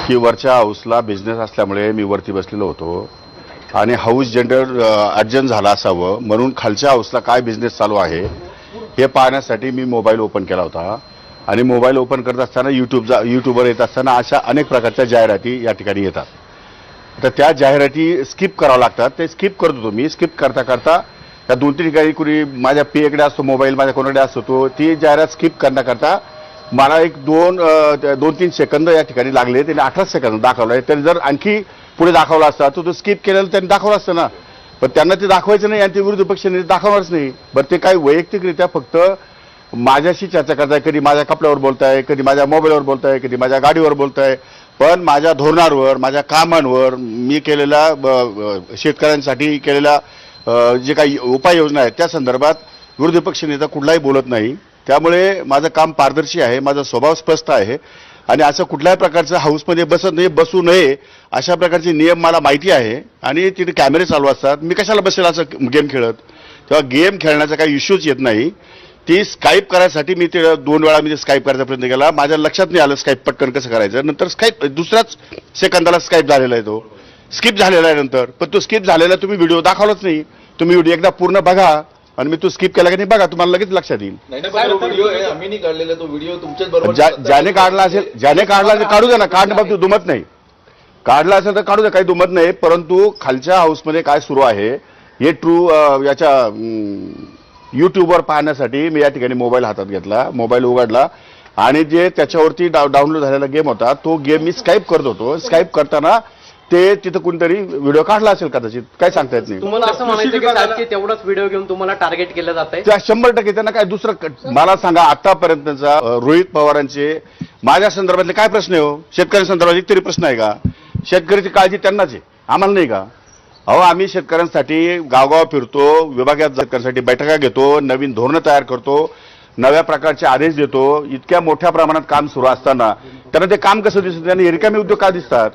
की वरच्या हाऊसला बिझनेस असल्यामुळे मी वरती बसलेलो होतो आणि हाऊस जेंडर ॲडजस्ट झाला असावं म्हणून खालच्या हाऊसला काय बिझनेस चालू आहे हे पाहण्यासाठी मी मोबाईल ओपन केला होता आणि मोबाईल ओपन करत असताना यूट्यूबवर येत असताना अशा अनेक प्रकारच्या जाहिराती या ठिकाणी येतात. तर त्या जाहिराती स्किप कराव्या लागतात. ते स्किप करत होतो मी. स्किप करता करता त्या 2-3 ठिकाणी कुणी माझ्या पेकडे असतो मोबाईल, माझ्या कोणाकडे असतो तो ती जाहिरात स्किप करता मला एक 2-3 सेकंद या ठिकाणी लागले. त्याने 18 सेकंद दाखवलं. त्यांनी जर आणखी पुढे दाखवला असता तर तो स्किप केलेलं त्यांनी दाखवलं असतं ना. पण त्यांना ते दाखवायचं नाही आणि ते विरोधी पक्षाने दाखवणारच नाही. बरं ते काही वैयक्तिकरित्या फक्त माझ्याशी चर्चा करताय, कधी माझ्या कपड्यावर बोलताय, कधी माझ्या मोबाईलवर बोलताय, कधी माझ्या गाडीवर बोलताय, पण माझ्या धोरणांवर, माझ्या कामांवर, मी केलेल्या शेतकऱ्यांसाठी केलेल्या जे काही उपाययोजना आहेत त्या संदर्भात विरोधी पक्ष नेता कुठलाही बोलत नाही. त्यामुळे माझं काम पारदर्शी आहे, माझा स्वभाव स्पष्ट आहे आणि असं कुठल्याही प्रकारचं हाऊसमध्ये बसू नये अशा प्रकारचे नियम मला माहिती आहे आणि तिथे कॅमेरे चालू असतात. मी कशाला बसेल असं गेम खेळत? तेव्हा गेम खेळण्याचा काही इश्यूच येत नाही. ती स्काईप करायसाठी मी ते 2 वेळा मी स्काईप करायचा प्रयत्न केला. माझ्या लक्षात नाही आलं स्काईप पटकन कसं करायचं. नंतर स्काईप दुसऱ्याच सेकंदाला स्काईप झालेला आहे, तो स्किप झालेला आहे नंतर. पण तो स्किप झालेला तुम्ही व्हिडिओ दाखवलाच नाही. तुम्ही व्हिडिओ एकदा पूर्ण बघा आणि मी तो स्किप केला की नाही बघा, तुम्हाला लगेच लक्षात येईल. आम्ही नाही काढलेला तो व्हिडिओ तुमच्याच बरोबर. ज्याने काढला असेल काढू द्या ना. काढणं बाबतीत दुमत नाही. काढला असेल तर काढू द्या, काही दुमत नाही. परंतु खालच्या हाऊसमध्ये काय सुरू आहे हे याच्या यूट्यूबवर पाहण्यासाठी मी या ठिकाणी मोबाईल हातात घेतला, मोबाईल उघडला आणि जे त्याच्यावरती डाउनलोड झालेला गेम होता तो गेम मी स्काईप करत होतो. स्काईप करताना ते तिथं कोणतरी व्हिडिओ काढला असेल कदाचित, काय सांगता येत नाही. तुम्हाला असं म्हणायचं की साहेब की तेवढाच व्हिडिओ घेऊन तुम्हाला टार्गेट केलं जात आहे? त्या 100% त्यांना काय दुसरं मला सांगा. आतापर्यंतचा रोहित पवारांचे माझ्या संदर्भातले काय प्रश्न आहे हो? शेतकऱ्यांसंदर्भात एक तरी प्रश्न आहे का? शेतकऱ्याची काळजी त्यांनाच आहे, आम्हाला नाही का? अहो आम्ही शेतकऱ्यांसाठी गावगाव फिरतो, विभागात शेतकऱ्यांसाठी बैठका घेतो, नवीन धोरणं तयार करतो, नव्या प्रकारचे आदेश देतो. इतक्या मोठ्या प्रमाणात काम सुरू असताना त्यांना ते काम कसं दिसतं? त्यांना रिकामे उद्योग का दिसतात?